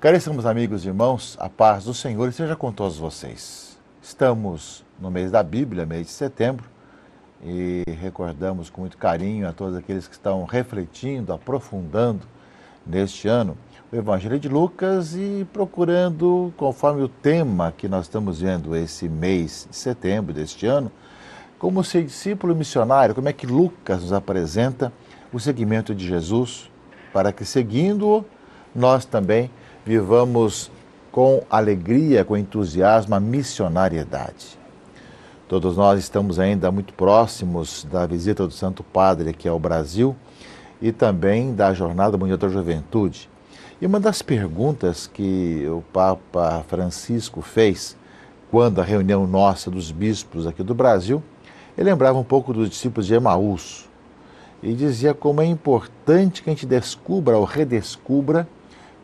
Caríssimos amigos e irmãos, a paz do Senhor esteja com todos vocês. Estamos no mês da Bíblia, mês de setembro, e recordamos com muito carinho a todos aqueles que estão refletindo, aprofundando neste ano o Evangelho de Lucas e procurando, conforme o tema que nós estamos vendo esse mês de setembro deste ano, como ser discípulo missionário, como é que Lucas nos apresenta o seguimento de Jesus, para que seguindo-o, nós também vivamos com alegria, com entusiasmo, a missionariedade. Todos nós estamos ainda muito próximos da visita do Santo Padre aqui ao Brasil e também da Jornada Mundial da Juventude. E uma das perguntas que o Papa Francisco fez quando a reunião nossa dos bispos aqui do Brasil, ele lembrava um pouco dos discípulos de Emaús e dizia como é importante que a gente descubra ou redescubra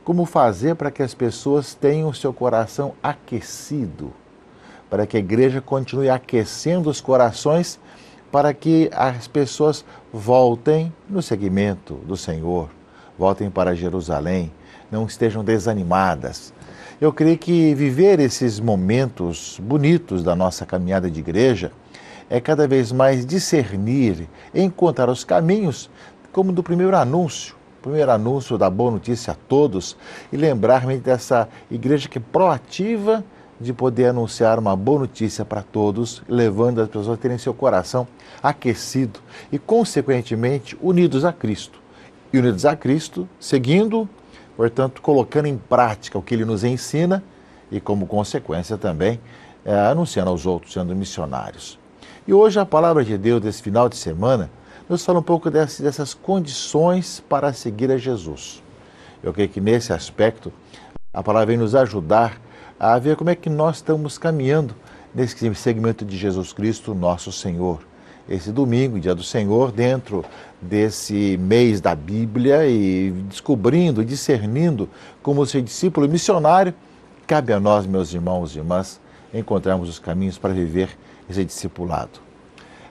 como fazer para que as pessoas tenham o seu coração aquecido, para que a igreja continue aquecendo os corações, para que as pessoas voltem no seguimento do Senhor, voltem para Jerusalém, não estejam desanimadas. Eu creio que viver esses momentos bonitos da nossa caminhada de igreja é cada vez mais discernir, encontrar os caminhos, como do primeiro anúncio da boa notícia a todos, e lembrar-me dessa igreja que é proativa de poder anunciar uma boa notícia para todos, levando as pessoas a terem seu coração aquecido e, consequentemente, unidos a Cristo. E unidos a Cristo, seguindo, portanto, colocando em prática o que Ele nos ensina e, como consequência também, anunciando aos outros, sendo missionários. E hoje a palavra de Deus desse final de semana nos fala um pouco dessas condições para seguir a Jesus. Eu creio que nesse aspecto a palavra vem nos ajudar a ver como é que nós estamos caminhando nesse segmento de Jesus Cristo, nosso Senhor. Esse domingo, dia do Senhor, dentro desse mês da Bíblia e descobrindo, discernindo como ser discípulo missionário, cabe a nós, meus irmãos e irmãs, encontrarmos os caminhos para viver esse discipulado.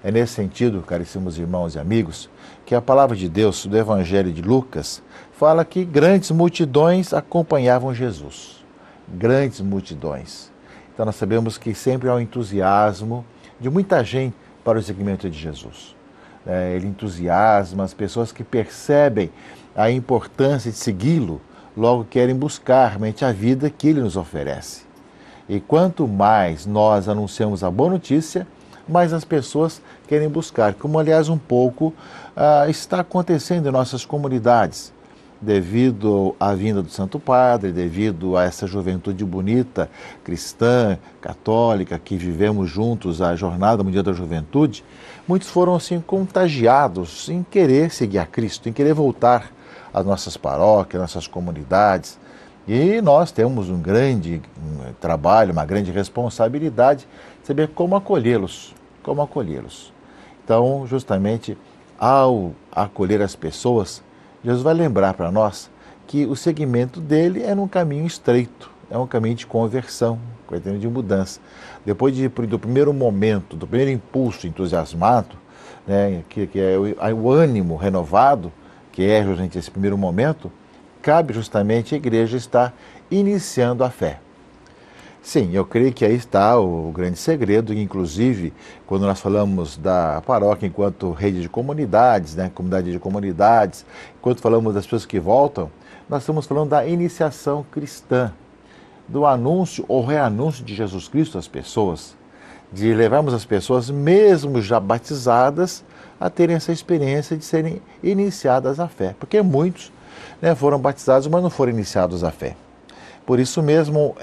É nesse sentido, caríssimos irmãos e amigos, que a palavra de Deus do Evangelho de Lucas fala que grandes multidões acompanhavam Jesus. Grandes multidões. Então nós sabemos que sempre há um entusiasmo de muita gente para o seguimento de Jesus. Ele entusiasma as pessoas que percebem a importância de segui-lo, logo querem buscar realmente a vida que ele nos oferece. E quanto mais nós anunciamos a boa notícia, mais as pessoas querem buscar, como aliás um pouco está acontecendo em nossas comunidades, devido à vinda do Santo Padre, devido a essa juventude bonita, cristã, católica, que vivemos juntos a Jornada Mundial da Juventude, muitos foram assim contagiados em querer seguir a Cristo, em querer voltar às nossas paróquias, nossas comunidades. E nós temos um grande trabalho, uma grande responsabilidade de saber como acolhê-los, como acolhê-los. Então, justamente, ao acolher as pessoas, Jesus vai lembrar para nós que o seguimento dele é num caminho estreito, é um caminho de conversão, um caminho de mudança. Depois do primeiro momento, do primeiro impulso entusiasmado, né, que é o ânimo renovado, que é justamente esse primeiro momento, cabe justamente a igreja estar iniciando a fé. Sim, eu creio que aí está o grande segredo, inclusive, quando nós falamos da paróquia enquanto rede de comunidades, né, comunidade de comunidades, enquanto falamos das pessoas que voltam, nós estamos falando da iniciação cristã, do anúncio ou reanúncio de Jesus Cristo às pessoas, de levarmos as pessoas, mesmo já batizadas, a terem essa experiência de serem iniciadas à fé, porque muitos foram batizados, mas não foram iniciados à fé. Por isso mesmo,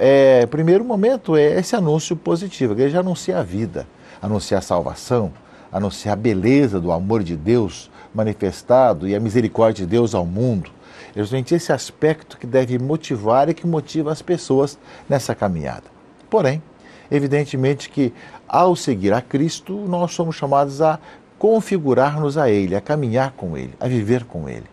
primeiro momento é esse anúncio positivo. A igreja anuncia a vida, anuncia a salvação, anuncia a beleza do amor de Deus manifestado e a misericórdia de Deus ao mundo. É justamente esse aspecto que deve motivar e que motiva as pessoas nessa caminhada. Porém, evidentemente que ao seguir a Cristo, nós somos chamados a configurar-nos a Ele, a caminhar com Ele, a viver com Ele.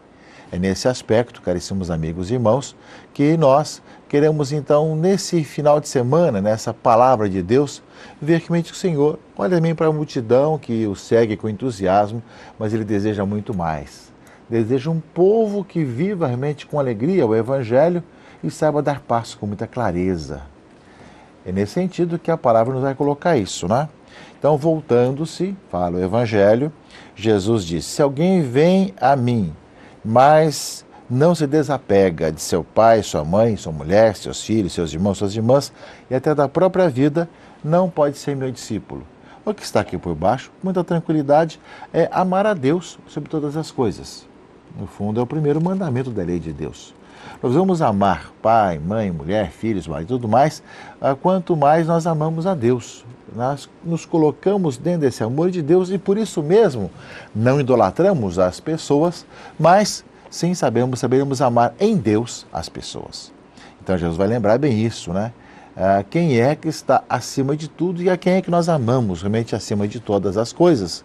É nesse aspecto, caríssimos amigos e irmãos, que nós queremos então, nesse final de semana, nessa palavra de Deus, ver que o Senhor olha também para a multidão que o segue com entusiasmo, mas Ele deseja muito mais. Deseja um povo que viva realmente com alegria o Evangelho, e saiba dar passo com muita clareza. É nesse sentido que a palavra nos vai colocar isso, né? Então, voltando-se, fala o Evangelho, Jesus diz: se alguém vem a mim, mas não se desapega de seu pai, sua mãe, sua mulher, seus filhos, seus irmãos, suas irmãs e até da própria vida, não pode ser meu discípulo. O que está aqui por baixo, com muita tranquilidade, é amar a Deus sobre todas as coisas. No fundo, é o primeiro mandamento da lei de Deus. Nós vamos amar pai, mãe, mulher, filhos, marido e tudo mais, quanto mais nós amamos a Deus. Nós nos colocamos dentro desse amor de Deus e por isso mesmo não idolatramos as pessoas, mas sim saberemos amar em Deus as pessoas. Então Jesus vai lembrar bem isso, né? Quem é que está acima de tudo e a quem é que nós amamos realmente acima de todas as coisas,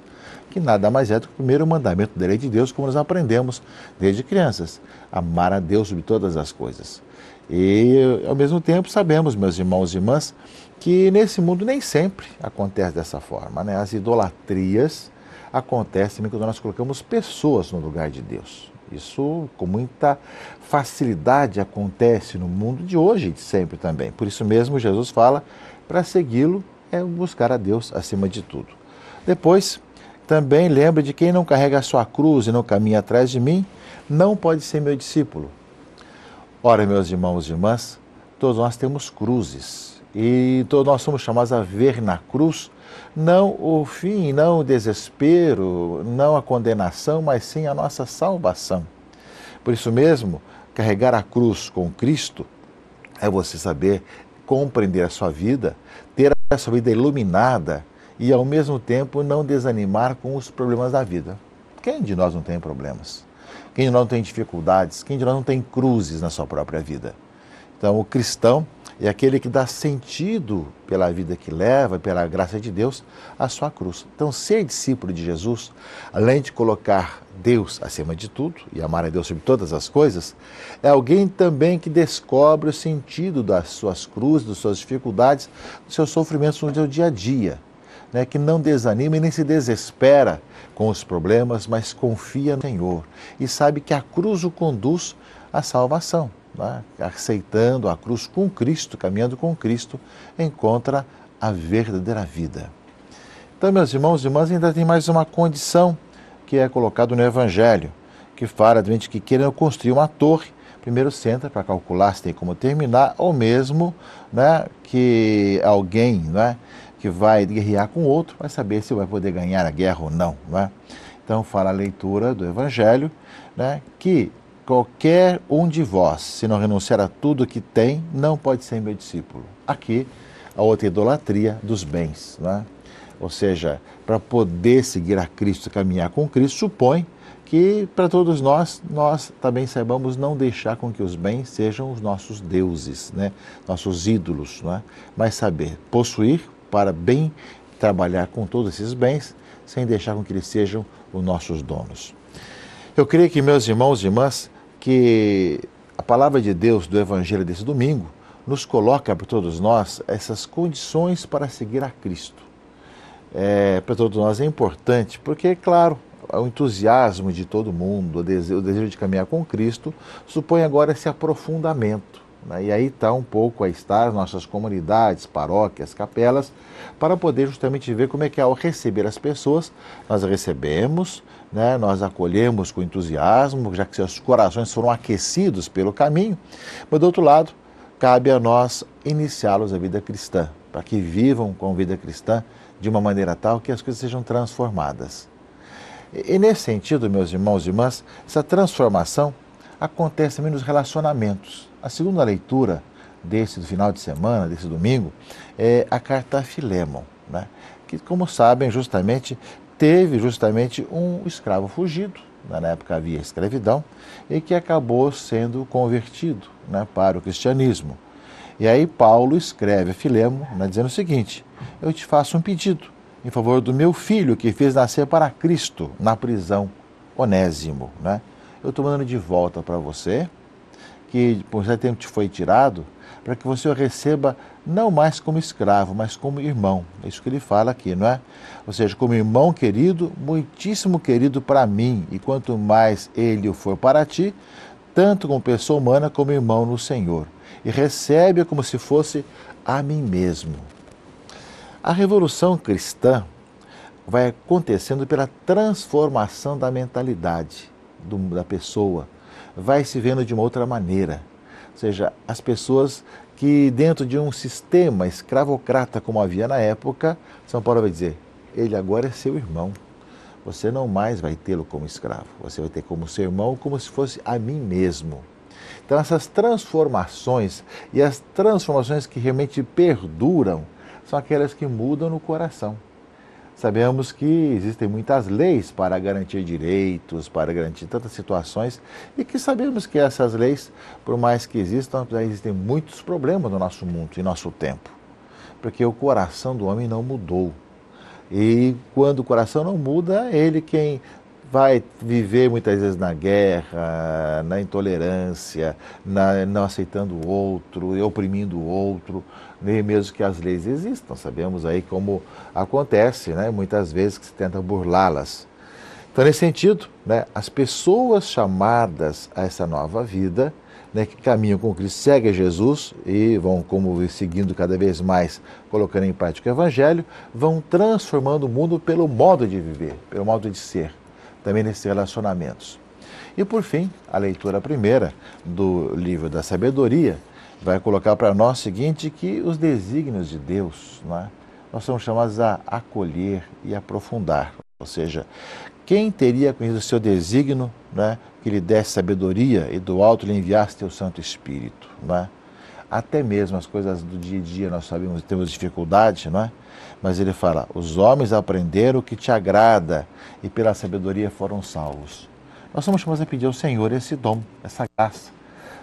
que nada mais é do que o primeiro mandamento da lei de Deus, como nós aprendemos desde crianças, amar a Deus sobre todas as coisas. E ao mesmo tempo sabemos, meus irmãos e irmãs, que nesse mundo nem sempre acontece dessa forma, né? As idolatrias acontecem quando nós colocamos pessoas no lugar de Deus. Isso com muita facilidade acontece no mundo de hoje e de sempre também. Por isso mesmo Jesus fala, para segui-lo é buscar a Deus acima de tudo. Depois, também lembra de quem não carrega a sua cruz e não caminha atrás de mim, não pode ser meu discípulo. Ora, meus irmãos e irmãs, todos nós temos cruzes e todos nós somos chamados a ver na cruz não o fim, não o desespero, não a condenação, mas sim a nossa salvação. Por isso mesmo, carregar a cruz com Cristo é você saber compreender a sua vida, ter a sua vida iluminada e ao mesmo tempo não desanimar com os problemas da vida. Quem de nós não tem problemas? Quem de nós não tem dificuldades? Quem de nós não tem cruzes na sua própria vida? Então, o cristão é aquele que dá sentido pela vida que leva, pela graça de Deus, à sua cruz. Então, ser discípulo de Jesus, além de colocar Deus acima de tudo e amar a Deus sobre todas as coisas, é alguém também que descobre o sentido das suas cruzes, das suas dificuldades, dos seus sofrimentos no seu dia a dia, né? Que não desanima e nem se desespera com os problemas, mas confia no Senhor e sabe que a cruz o conduz à salvação. Aceitando a cruz com Cristo, caminhando com Cristo, encontra a verdadeira vida. Então, meus irmãos e irmãs, ainda tem mais uma condição que é colocada no Evangelho, que fala de gente que querendo construir uma torre, primeiro senta para calcular se tem como terminar, ou mesmo, né, que alguém, né, que vai guerrear com outro vai saber se vai poder ganhar a guerra ou não. Né? Então, fala a leitura do Evangelho, né, que qualquer um de vós, se não renunciar a tudo que tem, não pode ser meu discípulo. Aqui, a outra idolatria dos bens. Né? Ou seja, para poder seguir a Cristo, caminhar com Cristo, supõe que para todos nós também saibamos não deixar com que os bens sejam os nossos deuses, né? Nossos ídolos, né? Mas saber possuir para bem trabalhar com todos esses bens, sem deixar com que eles sejam os nossos donos. Eu creio que, meus irmãos e irmãs, que a palavra de Deus do Evangelho desse domingo nos coloca para todos nós essas condições para seguir a Cristo. Para todos nós é importante, porque, claro, o entusiasmo de todo mundo, o desejo de caminhar com Cristo, supõe agora esse aprofundamento. Né? E aí está um pouco a estar nossas comunidades, paróquias, capelas, para poder justamente ver como é que ao receber as pessoas, nós recebemos, né? Nós acolhemos com entusiasmo, já que seus corações foram aquecidos pelo caminho, mas do outro lado, cabe a nós iniciá-los a vida cristã, para que vivam com a vida cristã de uma maneira tal que as coisas sejam transformadas. E nesse sentido, meus irmãos e irmãs, essa transformação acontece também nos relacionamentos. A segunda leitura do final de semana, desse domingo, é a carta a Filémon, né? Que, como sabem, teve um escravo fugido, na época havia escravidão, e que acabou sendo convertido, né, para o cristianismo. E aí Paulo escreve a Filémon, né, dizendo o seguinte: eu te faço um pedido em favor do meu filho que fez nascer para Cristo na prisão, Onésimo, né? Eu estou mandando de volta para você, que por certo tempo te foi tirado, para que você o receba não mais como escravo, mas como irmão. É isso que ele fala aqui, não é? Ou seja, como irmão querido, muitíssimo querido para mim, e quanto mais ele o for para ti, tanto como pessoa humana como irmão no Senhor. e recebe como se fosse a mim mesmo. A revolução cristã vai acontecendo pela transformação da mentalidade da pessoa, vai se vendo de uma outra maneira. Ou seja, as pessoas que dentro de um sistema escravocrata como havia na época, São Paulo vai dizer, ele agora é seu irmão. Você não mais vai tê-lo como escravo, você vai ter como seu irmão, como se fosse a mim mesmo. Então essas transformações, e as transformações que realmente perduram, são aquelas que mudam no coração. Sabemos que existem muitas leis para garantir direitos, para garantir tantas situações, e que sabemos que essas leis, por mais que existam, existem muitos problemas no nosso mundo e nosso tempo, porque o coração do homem não mudou. E quando o coração não muda, é ele quem vai viver muitas vezes na guerra, na intolerância, não aceitando o outro, oprimindo o outro, nem mesmo que as leis existam. Sabemos aí como acontece, né? Muitas vezes que se tenta burlá-las. Então, nesse sentido, né, as pessoas chamadas a essa nova vida, né, que caminham com Cristo, seguem Jesus e vão como seguindo cada vez mais, colocando em prática o Evangelho, vão transformando o mundo pelo modo de viver, pelo modo de ser, também nesses relacionamentos. E por fim, a leitura primeira do livro da sabedoria vai colocar para nós o seguinte, que os desígnios de Deus, né, nós somos chamados a acolher e aprofundar. Ou seja, quem teria conhecido o seu desígnio, né, que lhe desse sabedoria e do alto lhe enviasse teu Santo Espírito, né? Até mesmo as coisas do dia a dia nós sabemos, temos dificuldade, não é? Mas ele fala, os homens aprenderam o que te agrada e pela sabedoria foram salvos. Nós somos chamados a pedir ao Senhor esse dom, essa graça,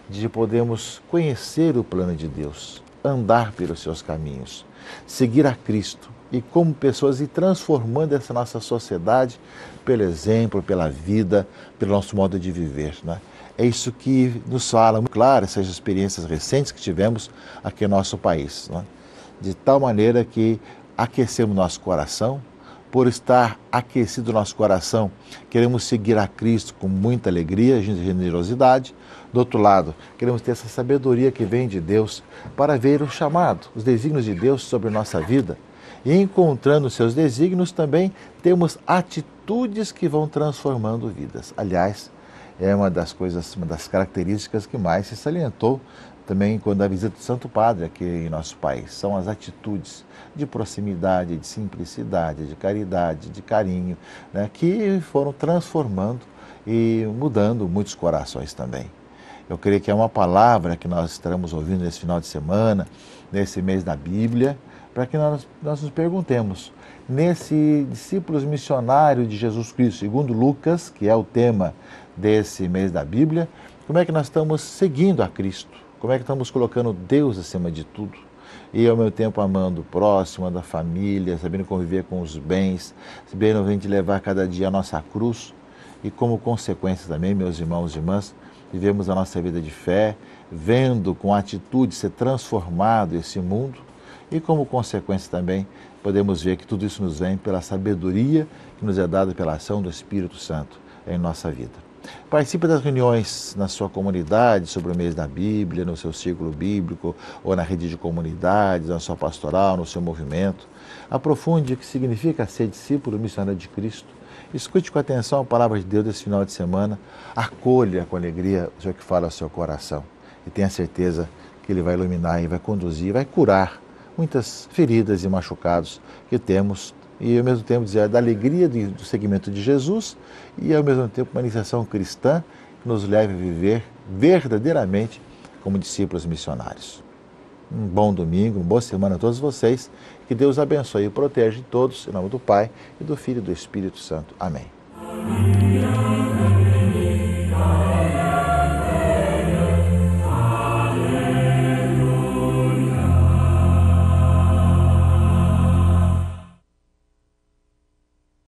de podermos conhecer o plano de Deus, andar pelos seus caminhos, seguir a Cristo e como pessoas ir transformando essa nossa sociedade pelo exemplo, pela vida, pelo nosso modo de viver, né? É isso que nos fala muito claro, essas experiências recentes que tivemos aqui no nosso país, né? De tal maneira que aquecemos nosso coração, por estar aquecido o nosso coração, queremos seguir a Cristo com muita alegria e generosidade. Do outro lado, queremos ter essa sabedoria que vem de Deus para ver o chamado, os desígnios de Deus sobre a nossa vida. E encontrando seus desígnios também temos atitudes que vão transformando vidas. Aliás, é uma das características que mais se salientou também quando a visita do Santo Padre aqui em nosso país. São as atitudes de proximidade, de simplicidade, de caridade, de carinho, né, que foram transformando e mudando muitos corações também. Eu creio que é uma palavra que nós estaremos ouvindo nesse final de semana, nesse mês da Bíblia, para que nós nos perguntemos, nesse discípulos missionário de Jesus Cristo, segundo Lucas, que é o tema desse mês da Bíblia, como é que nós estamos seguindo a Cristo? Como é que estamos colocando Deus acima de tudo? E ao mesmo tempo amando o próximo, amando a família, sabendo conviver com os bens, sabendo a gente levar cada dia a nossa cruz e como consequência também, meus irmãos e irmãs, vivemos a nossa vida de fé, vendo com atitude ser transformado esse mundo e como consequência também podemos ver que tudo isso nos vem pela sabedoria que nos é dada pela ação do Espírito Santo em nossa vida. Participe das reuniões na sua comunidade sobre o mês da Bíblia, no seu círculo bíblico, ou na rede de comunidades, na sua pastoral, no seu movimento. Aprofunde o que significa ser discípulo missionário de Cristo. Escute com atenção a palavra de Deus desse final de semana. Acolha com alegria o Senhor que fala ao seu coração. E tenha certeza que Ele vai iluminar e vai conduzir, vai curar muitas feridas e machucados que temos. E ao mesmo tempo dizer da alegria do seguimento de Jesus e ao mesmo tempo uma iniciação cristã que nos leve a viver verdadeiramente como discípulos missionários. Um bom domingo, uma boa semana a todos vocês. Que Deus abençoe e proteja todos, em nome do Pai, e do Filho e do Espírito Santo. Amém.